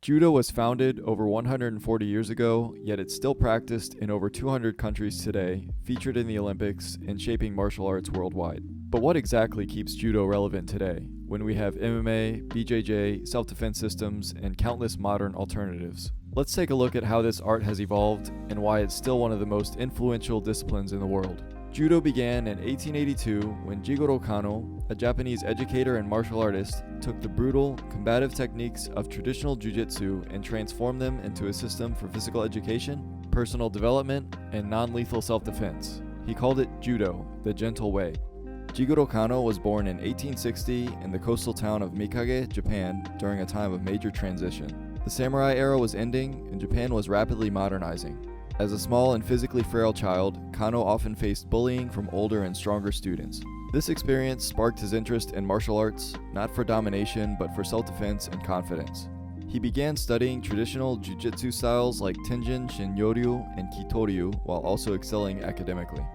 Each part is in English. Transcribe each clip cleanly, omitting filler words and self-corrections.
Judo was founded over 140 years ago, yet it's still practiced in over 200 countries today, featured in the Olympics, and shaping martial arts worldwide. But what exactly keeps Judo relevant today, when we have MMA, BJJ, self-defense systems, and countless modern alternatives? Let's take a look at how this art has evolved and why it's still one of the most influential disciplines in the world. Judo began in 1882 when Jigoro Kano, a Japanese educator and martial artist, took the brutal, combative techniques of traditional jiu-jitsu and transformed them into a system for physical education, personal development, and non-lethal self-defense. He called it Judo, the gentle way. Jigoro Kano was born in 1860 in the coastal town of Mikage, Japan, during a time of major transition. The samurai era was ending, and Japan was rapidly modernizing. As a small and physically frail child, Kano often faced bullying from older and stronger students. This experience sparked his interest in martial arts, not for domination but for self-defense and confidence. He began studying traditional jiu-jitsu styles like Tenjin Shinryu and Kitoryu while also excelling academically.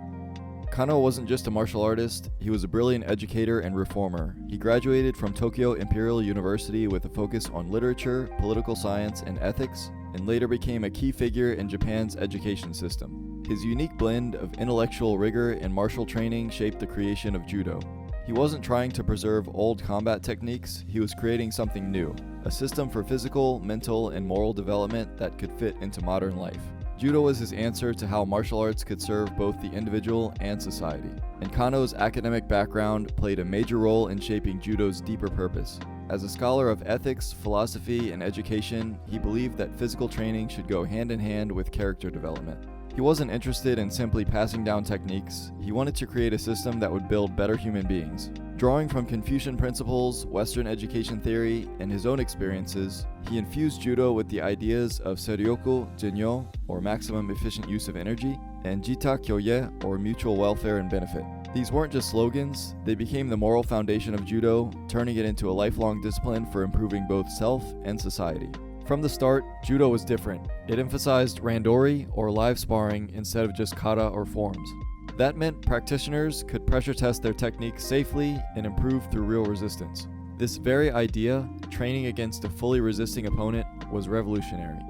Kano wasn't just a martial artist, he was a brilliant educator and reformer. He graduated from Tokyo Imperial University with a focus on literature, political science, and ethics, and later became a key figure in Japan's education system. His unique blend of intellectual rigor and martial training shaped the creation of Judo. He wasn't trying to preserve old combat techniques, he was creating something new, a system for physical, mental, and moral development that could fit into modern life. Judo was his answer to how martial arts could serve both the individual and society. And Kano's academic background played a major role in shaping Judo's deeper purpose. As a scholar of ethics, philosophy, and education, he believed that physical training should go hand in hand with character development. He wasn't interested in simply passing down techniques, he wanted to create a system that would build better human beings. Drawing from Confucian principles, Western education theory, and his own experiences, he infused Judo with the ideas of Seryoku Jinyo, or maximum efficient use of energy, and Jita Kyoye, or mutual welfare and benefit. These weren't just slogans, they became the moral foundation of Judo, turning it into a lifelong discipline for improving both self and society. From the start, Judo was different. It emphasized randori, or live sparring, instead of just kata or forms. That meant practitioners could pressure test their techniques safely and improve through real resistance. This very idea, training against a fully resisting opponent, was revolutionary.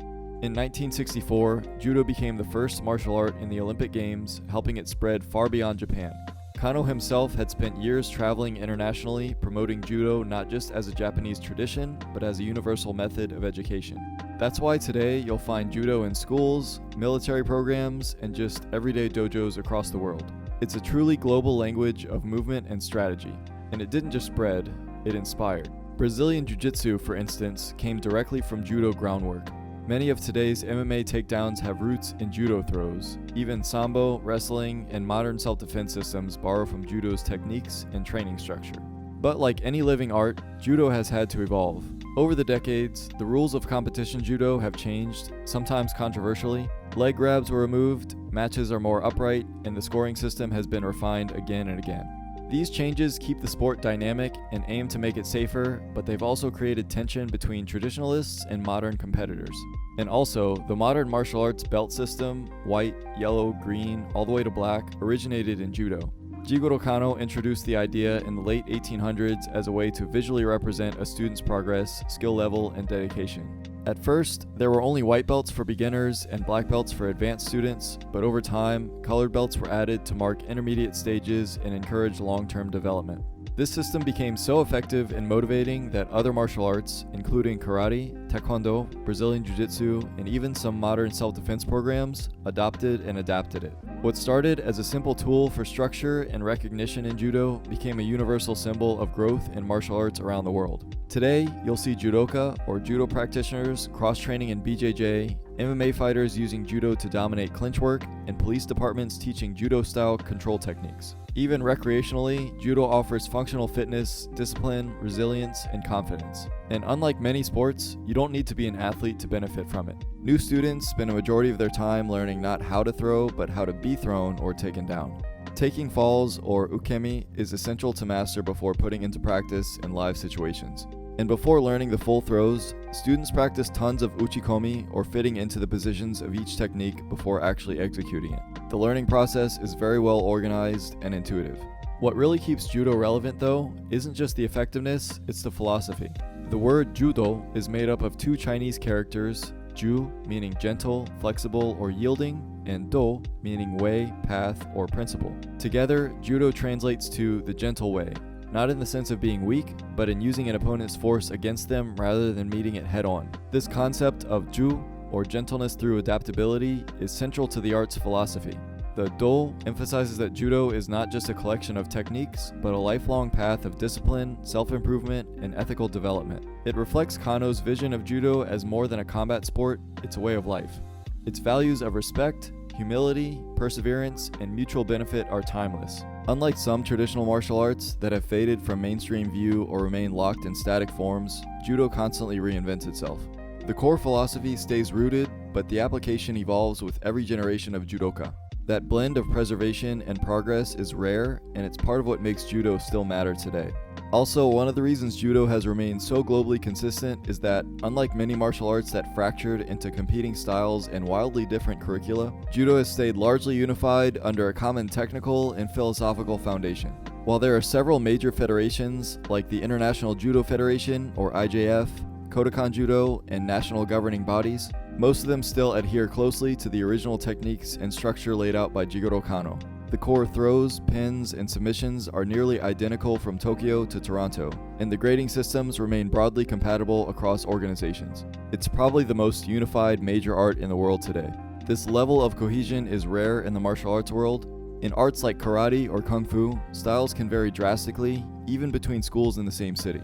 In 1964, Judo became the first martial art in the Olympic Games, helping it spread far beyond Japan. Kano himself had spent years traveling internationally, promoting Judo not just as a Japanese tradition, but as a universal method of education. That's why today you'll find Judo in schools, military programs, and just everyday dojos across the world. It's a truly global language of movement and strategy. And it didn't just spread, it inspired. Brazilian Jiu-Jitsu, for instance, came directly from Judo groundwork. Many of today's MMA takedowns have roots in Judo throws. Even Sambo, wrestling, and modern self-defense systems borrow from Judo's techniques and training structure. But like any living art, Judo has had to evolve. Over the decades, the rules of competition Judo have changed, sometimes controversially. Leg grabs were removed, matches are more upright, and the scoring system has been refined again and again. These changes keep the sport dynamic and aim to make it safer, but they've also created tension between traditionalists and modern competitors. And also, the modern martial arts belt system, white, yellow, green, all the way to black, originated in Judo. Jigoro Kano introduced the idea in the late 1800s as a way to visually represent a student's progress, skill level, and dedication. At first, there were only white belts for beginners and black belts for advanced students, but over time, colored belts were added to mark intermediate stages and encourage long-term development. This system became so effective and motivating that other martial arts, including karate, taekwondo, Brazilian jiu-jitsu, and even some modern self-defense programs, adopted and adapted it. What started as a simple tool for structure and recognition in Judo became a universal symbol of growth in martial arts around the world. Today, you'll see judoka or judo practitioners cross-training in BJJ, MMA fighters using Judo to dominate clinch work, and police departments teaching Judo-style control techniques. Even recreationally, Judo offers functional fitness, discipline, resilience, and confidence. And unlike many sports, you don't need to be an athlete to benefit from it. New students spend a majority of their time learning not how to throw, but how to be thrown or taken down. Taking falls, or ukemi, is essential to master before putting into practice in live situations. And before learning the full throws, students practice tons of uchikomi, or fitting into the positions of each technique before actually executing it. The learning process is very well organized and intuitive. What really keeps Judo relevant, though, isn't just the effectiveness, it's the philosophy. The word Judo is made up of two Chinese characters, Ju meaning gentle, flexible, or yielding, and Do meaning way, path, or principle. Together, Judo translates to the gentle way, not in the sense of being weak, but in using an opponent's force against them rather than meeting it head-on. This concept of Ju, or gentleness through adaptability, is central to the art's philosophy. The Do emphasizes that Judo is not just a collection of techniques, but a lifelong path of discipline, self-improvement, and ethical development. It reflects Kano's vision of Judo as more than a combat sport, it's a way of life. Its values of respect, humility, perseverance, and mutual benefit are timeless. Unlike some traditional martial arts that have faded from mainstream view or remain locked in static forms, Judo constantly reinvents itself. The core philosophy stays rooted, but the application evolves with every generation of judoka. That blend of preservation and progress is rare, and it's part of what makes Judo still matter today. Also, one of the reasons Judo has remained so globally consistent is that, unlike many martial arts that fractured into competing styles and wildly different curricula, Judo has stayed largely unified under a common technical and philosophical foundation. While there are several major federations, like the International Judo Federation, or IJF, Kodokan Judo, and national governing bodies, most of them still adhere closely to the original techniques and structure laid out by Jigoro Kano. The core throws, pins, and submissions are nearly identical from Tokyo to Toronto, and the grading systems remain broadly compatible across organizations. It's probably the most unified major art in the world today. This level of cohesion is rare in the martial arts world. In arts like karate or kung fu, styles can vary drastically, even between schools in the same city.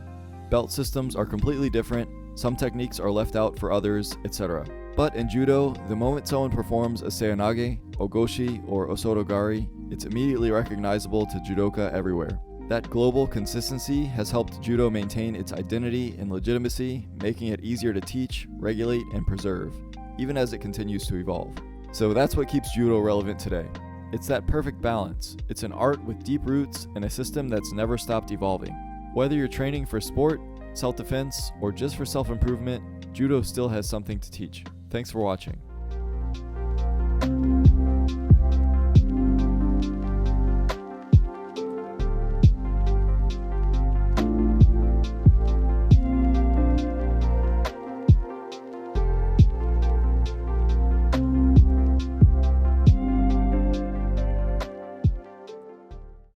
Belt systems are completely different, some techniques are left out for others, etc. But in Judo, the moment someone performs a seonage, ogoshi, or osotogari, it's immediately recognizable to judoka everywhere. That global consistency has helped Judo maintain its identity and legitimacy, making it easier to teach, regulate, and preserve, even as it continues to evolve. So that's what keeps Judo relevant today. It's that perfect balance. It's an art with deep roots and a system that's never stopped evolving. Whether you're training for sport, self-defense, or just for self-improvement, Judo still has something to teach. Thanks for watching.